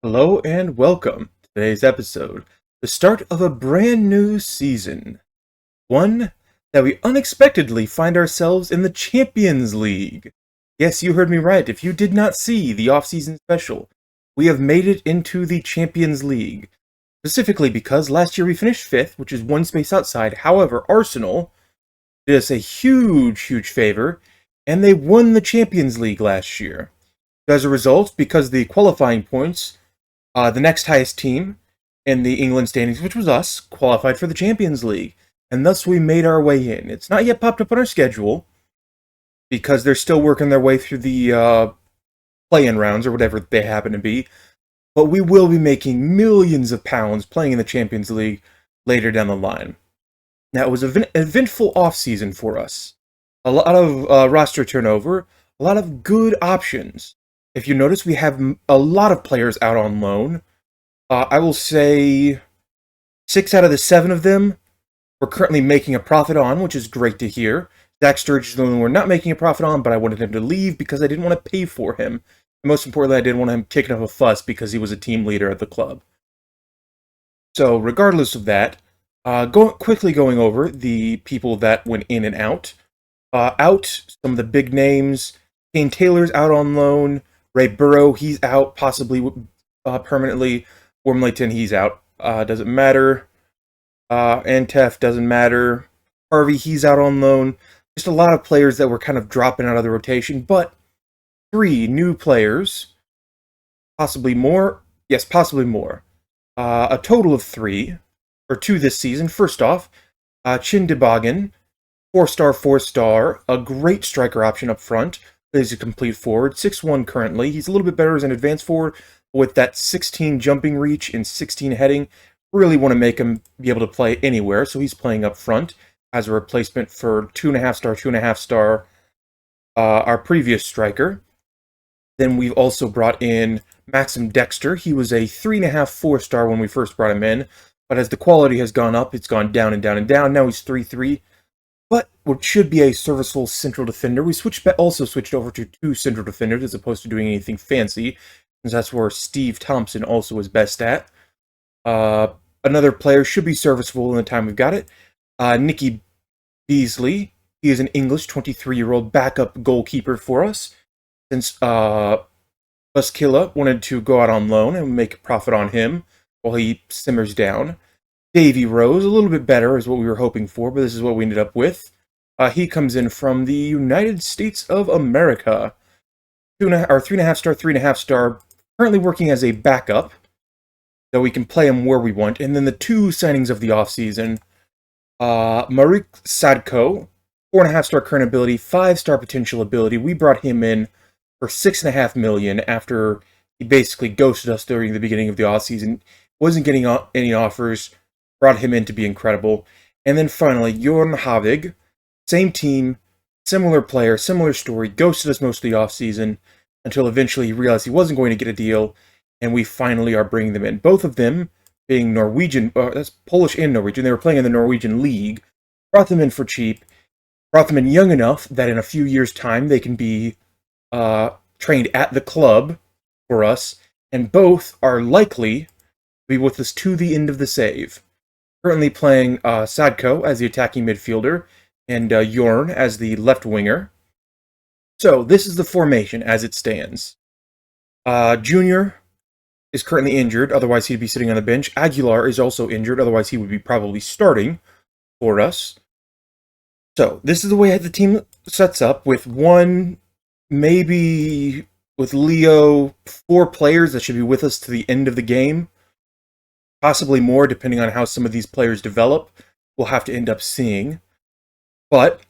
Hello and welcome to today's episode, the start of a brand new season. One that we unexpectedly find ourselves in the Champions League. Yes, you heard me right. If you did not see the off-season special, we have made it into the Champions League. Specifically because last year we finished 5th, which is one space outside. However, Arsenal did us a huge favor, and they won the Champions League last year. As a result, because the qualifying points, the next highest team in the England standings, which was us, qualified for the Champions League. And thus we made our way in. It's not yet popped up on our schedule, because they're still working their way through the play-in rounds, or whatever they happen to be. But we will be making millions of pounds playing in the Champions League later down the line. Now, it was an eventful off-season for us. A lot of roster turnover, a lot of good options. If you notice, we have a lot of players out on loan. I will say 6 out of the 7 of them we're currently making a profit on, which is great to hear. Zach Sturridge is the only one we're not making a profit on, but I wanted him to leave because I didn't want to pay for him. And most importantly, I didn't want him kicking up a fuss because he was a team leader at the club. So, regardless of that, quickly going over the people that went in and out. Some of the big names. Kane Taylor's out on loan. Ray Burrow, he's out, possibly permanently. Wormleyton, he's out. Doesn't matter. Antef, doesn't matter. Harvey, he's out on loan. Just a lot of players that were kind of dropping out of the rotation, but 3 new players. Possibly more. Yes, possibly more. A total of 3, or 2 this season. First off, Chindibagan, 4-star, 4-star, a great striker option up front. He's a complete forward, 6'1" currently. He's a little bit better as an advanced forward, with that 16 jumping reach and 16 heading. Really want to make him be able to play anywhere, so he's playing up front as a replacement for 2.5-star, our previous striker. Then we've also brought in Maxim Dexter. He was a 3.5, 4-star when we first brought him in, but as the quality has gone up, it's gone down and down and down. Now he's 3.3. But what should be a serviceable central defender, we also switched over to 2 central defenders as opposed to doing anything fancy, since that's where Steve Thompson also is best at. Another player should be serviceable in the time we've got it. Nicky Beasley. He is an English 23-year-old backup goalkeeper for us, since Buskilla wanted to go out on loan and make a profit on him while he simmers down. Davy Rose, a little bit better is what we were hoping for, but this is what we ended up with. He comes in from the United States of America. 3.5-star, 3.5-star, currently working as a backup, so we can play him where we want. And then the 2 signings of the offseason, Marek Sadko, 4.5-star current ability, 5-star potential ability. We brought him in for $6.5 million after he basically ghosted us during the beginning of the offseason. Wasn't getting any offers. Brought him in to be incredible. And then finally, Jorn Havig, same team, similar player, similar story, ghosted us most of the offseason until eventually he realized he wasn't going to get a deal, and we finally are bringing them in. Both of them being Norwegian, that's Polish and Norwegian. They were playing in the Norwegian league. Brought them in for cheap. Brought them in young enough that in a few years' time they can be trained at the club for us, and both are likely to be with us to the end of the save. Currently playing Sadko as the attacking midfielder and Jorn as the left winger. So this is the formation as it stands. Junior is currently injured, otherwise he'd be sitting on the bench. Aguilar is also injured, otherwise he would be probably starting for us. So this is the way the team sets up, with maybe with Leo, 4 players that should be with us to the end of the game. Possibly more, depending on how some of these players develop. We'll have to end up seeing. But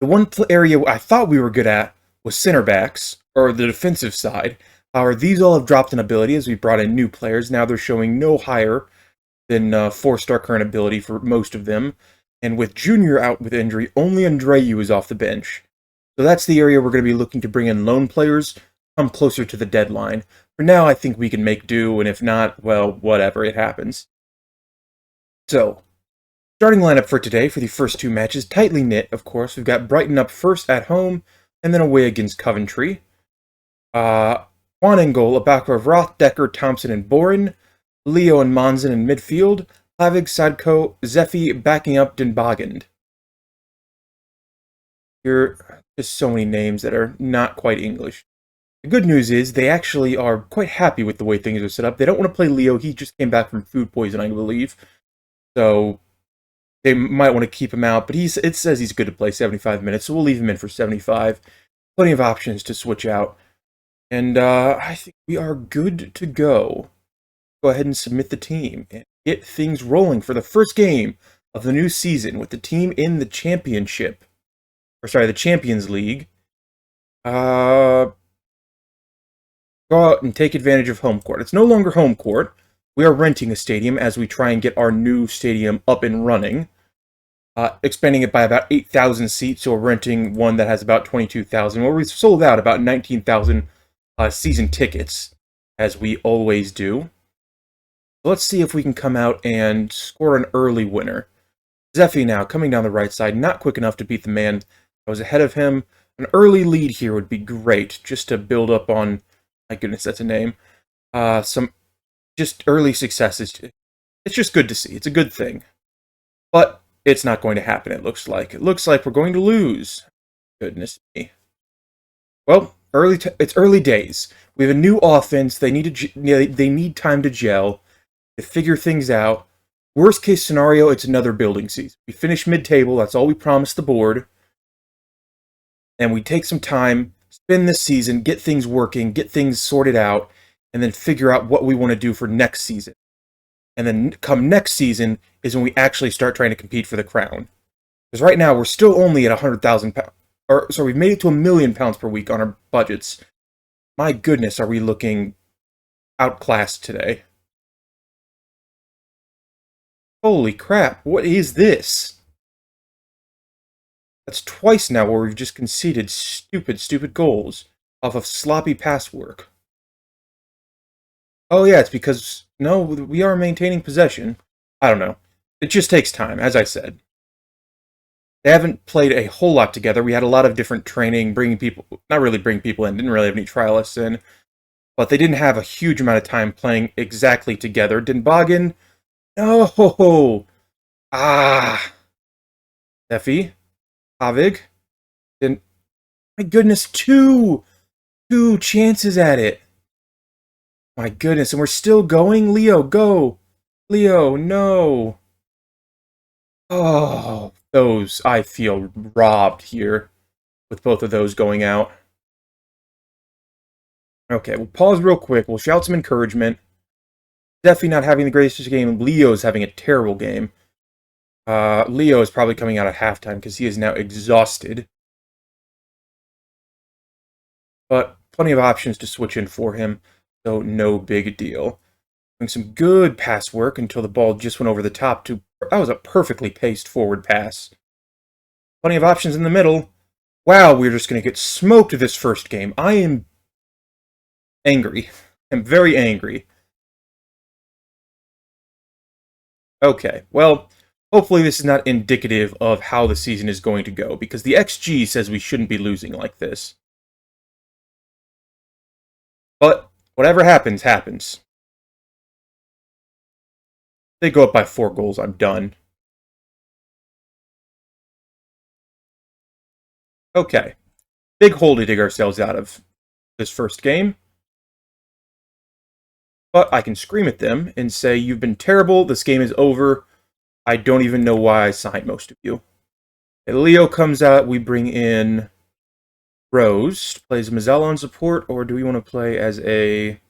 the one area I thought we were good at was center backs, or the defensive side. However, these all have dropped in ability as we brought in new players. Now they're showing no higher than 4-star current ability for most of them. And with Junior out with injury, only Andreu is off the bench. So that's the area we're going to be looking to bring in loan players come closer to the deadline. For now, I think we can make do, and if not, well, whatever, it happens. So, starting lineup for today for the first 2 matches, tightly knit, of course. We've got Brighton up first at home, and then away against Coventry. Juan in goal, Abakar, Roth, Decker, Thompson, and Boren. Leo and Monzon in midfield. Plavig, Sadko, Zephy backing up Dinbagand. Here are just so many names that are not quite English. The good news is they actually are quite happy with the way things are set up. They don't want to play Leo. He just came back from food poisoning, I believe. So they might want to keep him out, but it says he's good to play 75 minutes, so we'll leave him in for 75. Plenty of options to switch out. And I think we are good to go. Go ahead and submit the team and get things rolling for the first game of the new season with the team in the championship. Or sorry, the Champions League. Go out and take advantage of home court. It's no longer home court. We are renting a stadium as we try and get our new stadium up and running. Expanding it by about 8,000 seats, so we're renting one that has about 22,000. Well, we've sold out about 19,000 season tickets, as we always do. So let's see if we can come out and score an early winner. Zephy now, coming down the right side, not quick enough to beat the man that was ahead of him. An early lead here would be great, just to build up on, my goodness, that's a name. Some just early successes. It's just good to see. It's a good thing. But it's not going to happen, it looks like. It looks like we're going to lose. Goodness me. Well, it's early days. We have a new offense. They need time to gel, to figure things out. Worst case scenario, it's another building season. We finish mid-table. That's all we promised the board. And we take some time, spend this season, get things working, get things sorted out, and then figure out what we want to do for next season. And then come next season is when we actually start trying to compete for the crown. Because right now, we're still only at 100,000 pounds. Or, sorry, we've made it to £1 million per week on our budgets. My goodness, are we looking outclassed today. Holy crap, what is this? That's twice now where we've just conceded stupid goals off of sloppy pass work. Oh yeah, it's because, no, we are maintaining possession. I don't know. It just takes time, as I said. They haven't played a whole lot together. We had a lot of different training, not really bringing people in, didn't really have any trialists in. But they didn't have a huge amount of time playing exactly together. Dinbagand, no! Ah! Effie? Havig? My goodness, two chances at it. My goodness, and we're still going? Leo, go! Leo, no! Oh, I feel robbed here with both of those going out. Okay, we'll pause real quick. We'll shout some encouragement. Definitely not having the greatest game. Leo's having a terrible game. Leo is probably coming out at halftime because he is now exhausted. But plenty of options to switch in for him, so no big deal. Doing some good pass work until the ball just went over the top. That was a perfectly paced forward pass. Plenty of options in the middle. Wow, we're just going to get smoked this first game. I am angry. I'm very angry. Okay, well, hopefully this is not indicative of how the season is going to go, because the XG says we shouldn't be losing like this. But whatever happens, happens. If they go up by 4 goals, I'm done. Okay, big hole to dig ourselves out of this first game. But I can scream at them and say, you've been terrible, this game is over. I don't even know why I signed most of you. And Leo comes out, we bring in Rose, plays Mazzella on support, or do we want to play as I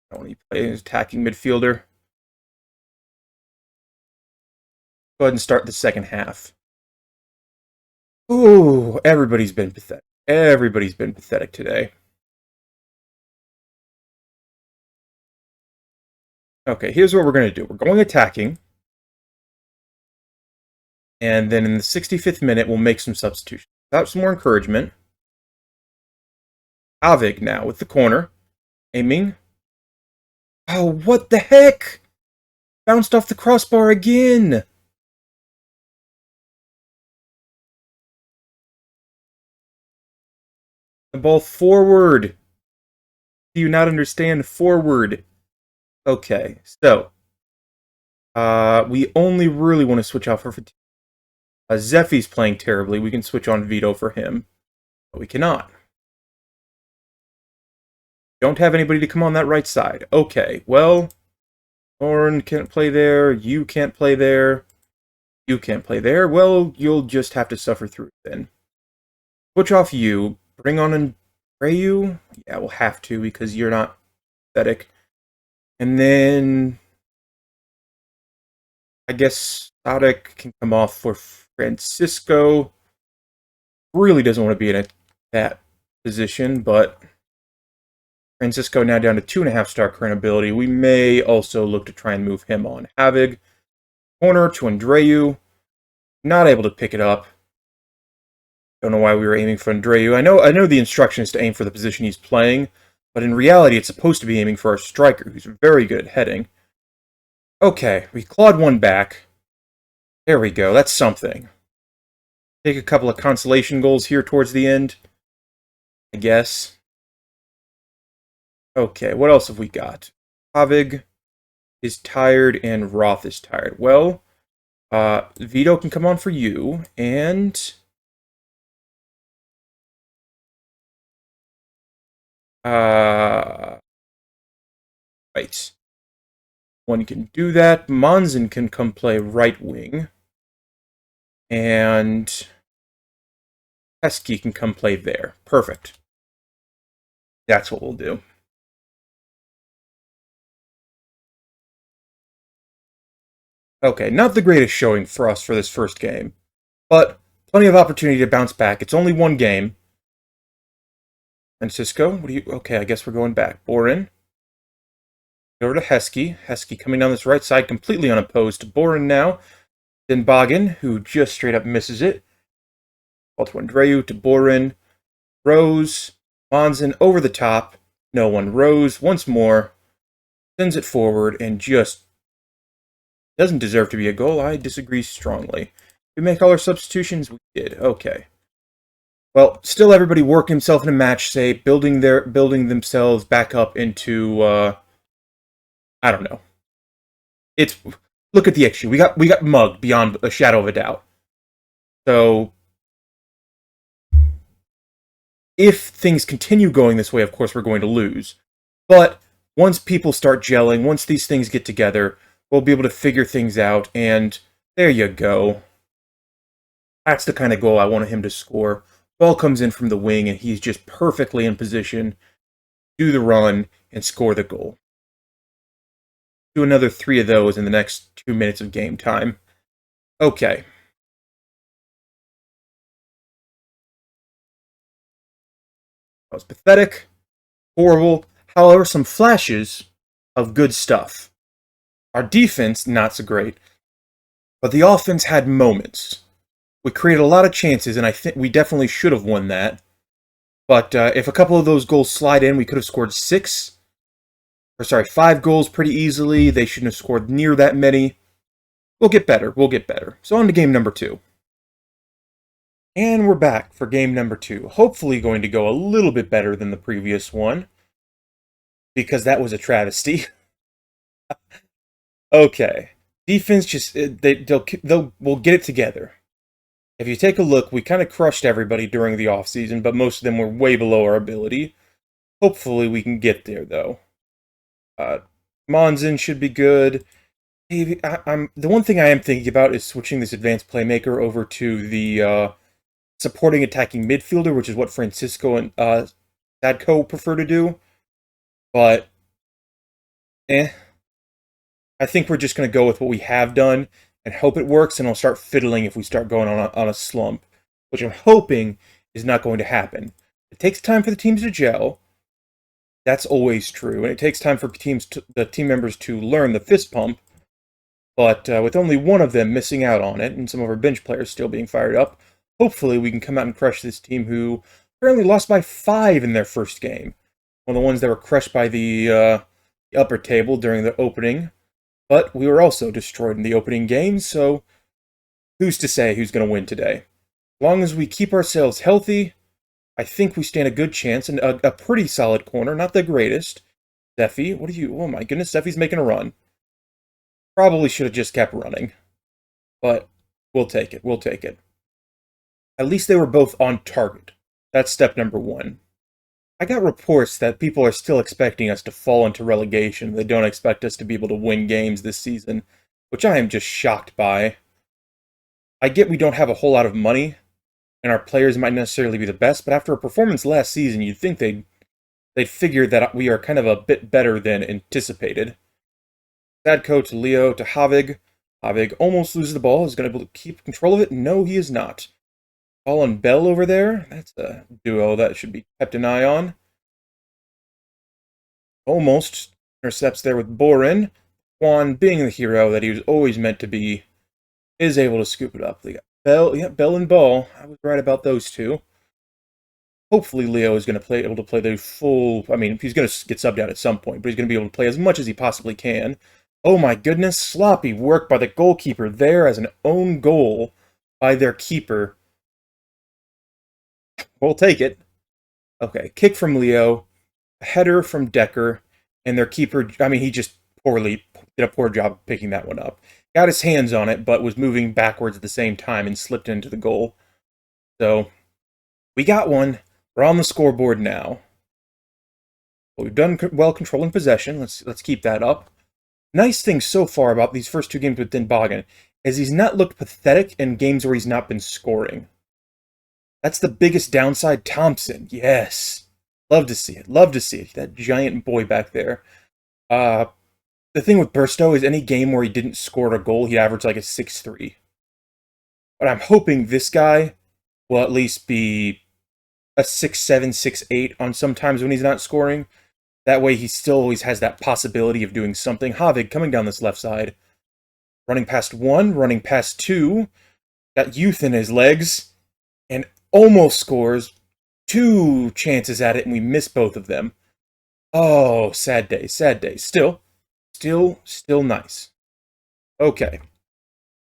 don't want to play as attacking midfielder. Go ahead and start the second half. Ooh, everybody's been pathetic. Everybody's been pathetic today. Okay, here's what we're going to do. We're going attacking. And then in the 65th minute, we'll make some substitutions. Without some more encouragement. Avig now with the corner. Aiming. Oh, what the heck? Bounced off the crossbar again. The ball forward. Do you not understand? Forward. Okay, so we only really want to switch out for fatigue. Zeffy's playing terribly. We can switch on Vito for him, but we cannot. Don't have anybody to come on that right side. Okay, well, Oren can't play there. You can't play there. You can't play there. Well, you'll just have to suffer through it then. Switch off you. Bring on Andreu. Yeah, we'll have to because you're not pathetic. And then I guess Sadek can come off for Francisco. Really doesn't want to be in that position, but Francisco now down to 2.5-star current ability. We may also look to try and move him on. Havig. Corner to Andreu. Not able to pick it up. Don't know why we were aiming for Andreu. I know the instruction is to aim for the position he's playing, but in reality it's supposed to be aiming for our striker, who's very good at heading. Okay, we clawed one back. There we go, that's something. Take a couple of consolation goals here towards the end, I guess. Okay, what else have we got? Havig is tired and Roth is tired. Well, Vito can come on for you, and right. One can do that. Monzen can come play right wing. And Pesky can come play there. Perfect. That's what we'll do. Okay, not the greatest showing for us for this first game, but plenty of opportunity to bounce back. It's only one game. Francisco, what do you... Okay, I guess we're going back. Borin. Over to Heskey. Heskey coming down this right side, completely unopposed to Borin now. Then Boggin, who just straight up misses it. Ball to Andreu, to Borin. Rose. Monzen over the top. No one. Rose once more. Sends it forward and just doesn't deserve to be a goal. I disagree strongly. We make all our substitutions? We did. Okay. Well, still everybody working himself in a match, say, building themselves back up into I don't know. It's look at the issue. We got mugged beyond a shadow of a doubt. So if things continue going this way, of course we're going to lose. But once people start gelling, once these things get together, we'll be able to figure things out, and there you go. That's the kind of goal I wanted him to score. Ball comes in from the wing, and he's just perfectly in position, do the run, and score the goal. Do another 3 of those in the next 2 minutes of game time. Okay. That was pathetic, horrible, however, some flashes of good stuff. Our defense, not so great, but the offense had moments. We created a lot of chances, and I think we definitely should have won that. But if a couple of those goals slide in, we could have scored 5 goals pretty easily. They shouldn't have scored near that many. We'll get better. We'll get better. So on to game number 2. And we're back for game number 2. Hopefully going to go a little bit better than the previous one, because that was a travesty. Okay. Defense just, we'll get it together. If you take a look, we kind of crushed everybody during the offseason, but most of them were way below our ability. Hopefully we can get there, though. Monzen should be good. The one thing I am thinking about is switching this advanced playmaker over to the supporting attacking midfielder, which is what Francisco and Sadko prefer to do. But, I think we're just going to go with what we have done and hope it works, and I'll start fiddling if we start going on a slump, which I'm hoping is not going to happen. It takes time for the teams to gel. That's always true, and it takes time for the team members to learn the fist pump. But with only one of them missing out on it, and some of our bench players still being fired up, hopefully we can come out and crush this team who apparently lost by 5 in their first game. One of the ones that were crushed by the upper table during the opening. But we were also destroyed in the opening game, so who's to say who's going to win today? As long as we keep ourselves healthy, I think we stand a good chance, and a pretty solid corner, not the greatest. Steffi, what are you? Oh my goodness, Steffi's making a run. Probably should have just kept running, but we'll take it. We'll take it. At least they were both on target. That's step number one. I got reports that people are still expecting us to fall into relegation. They don't expect us to be able to win games this season, which I am just shocked by. I get we don't have a whole lot of money, and our players might necessarily be the best, but after a performance last season, you'd think they'd figure that we are kind of a bit better than anticipated. Sadko to Leo to Havig. Havig almost loses the ball. Is going to be able to keep control of it? No, he is not. Paul and Bell over there. That's a duo that should be kept an eye on. Almost intercepts there with Borin. Juan, being the hero that he was always meant to be, is able to scoop it up. They got Bell, yeah, Bell and Ball. I was right about those two. Hopefully Leo is going to able to play the full... I mean, he's going to get subbed out at some point, but he's going to be able to play as much as he possibly can. Oh my goodness, sloppy work by the goalkeeper there as an own goal by their keeper. We'll take it. Okay, kick from Leo, a header from Decker, and their keeper, I mean, he just did a poor job picking that one up. Got his hands on it, but was moving backwards at the same time and slipped into the goal. So, we got one. We're on the scoreboard now. Well, we've done well controlling possession. Let's keep that up. Nice thing so far about these first two games with Dinbogen is he's not looked pathetic in games where he's not been scoring. That's the biggest downside. Thompson, yes. Love to see it. Love to see it. That giant boy back there. The thing with Burstow is any game where he didn't score a goal, he'd average like a 6-3. But I'm hoping this guy will at least be a 6-7, 6-8 on some times when he's not scoring. That way he still always has that possibility of doing something. Havig coming down this left side. Running past one, running past two. Got youth in his legs. And almost scores. 2 chances at it, and we miss both of them. Oh, sad day, sad day. Still nice. Okay.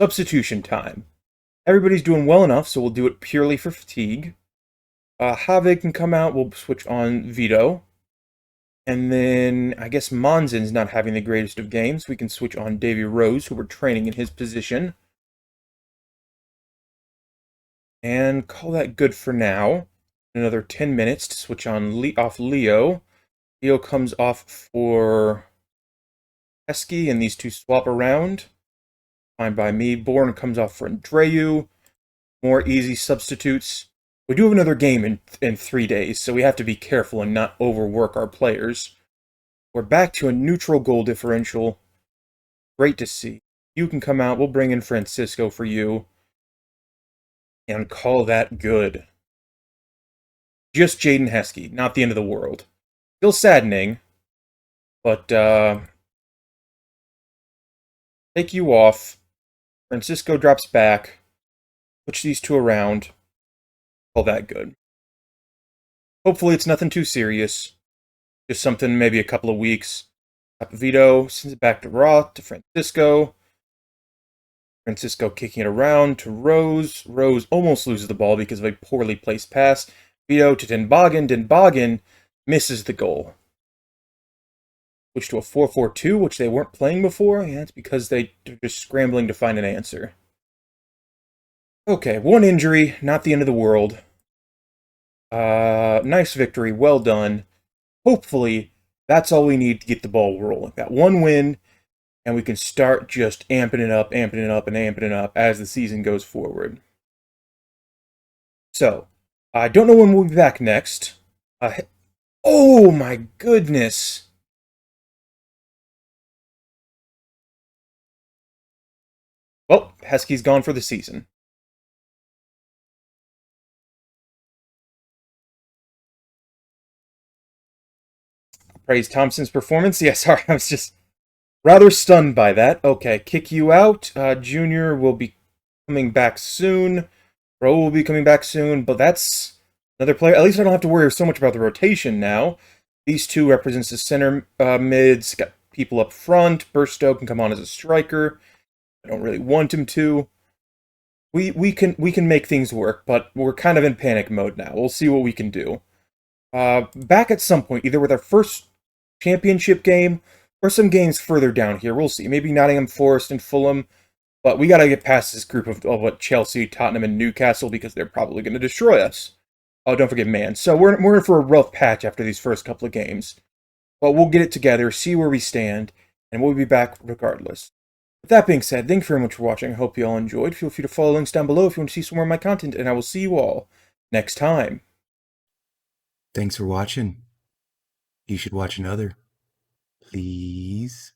Substitution time. Everybody's doing well enough, so we'll do it purely for fatigue. Havig can come out. We'll switch on Vito. And then, I guess Monzen's not having the greatest of games. We can switch on Davy Rose, who we're training in his position. And call that good for now. Another 10 minutes to switch on off Leo. Leo comes off for Heskey, and these two swap around. Fine by me. Bourne comes off for Andreu. More easy substitutes. We do have another game in 3 days, so we have to be careful and not overwork our players. We're back to a neutral goal differential. Great to see. You can come out. We'll bring in Francisco for you. And call that good. Just Jaden Heskey, not the end of the world. Still saddening, but take you off. Francisco drops back. Switch these two around. All that good. Hopefully it's nothing too serious. Just something maybe a couple of weeks. Vito sends it back to Roth, to Francisco. Francisco kicking it around to Rose. Rose almost loses the ball because of a poorly placed pass. Vito to Dinbogen. Dinbogen misses the goal. Switch to a 4-4-2, which they weren't playing before. Yeah, it's because they're just scrambling to find an answer. Okay, one injury, not the end of the world. Nice victory, well done. Hopefully, that's all we need to get the ball rolling. That one win, and we can start just amping it up, and amping it up as the season goes forward. So, I don't know when we'll be back next. Oh my goodness! Well, Heskey's gone for the season. Praise Thompson's performance. Yeah, sorry, I was just rather stunned by that. Okay, kick you out. Junior will be coming back soon. Bro will be coming back soon, but that's another player. At least I don't have to worry so much about the rotation now. These two represents the center mids. Got people up front. Burstow can come on as a striker. I don't really want him to. we can make things work, but we're kind of in panic mode now. We'll see what we can do. Back at some point, either with our first championship game or some games further down here. We'll see. Maybe Nottingham Forest and Fulham. But we got to get past this group of what Chelsea, Tottenham, and Newcastle because they're probably going to destroy us. Oh, don't forget Man. So we're in for a rough patch after these first couple of games. But we'll get it together, see where we stand, and we'll be back regardless. With that being said, thank you very much for watching. I hope you all enjoyed. Feel free to follow links down below if you want to see some more of my content, and I will see you all next time. Thanks for watching. You should watch another. Please.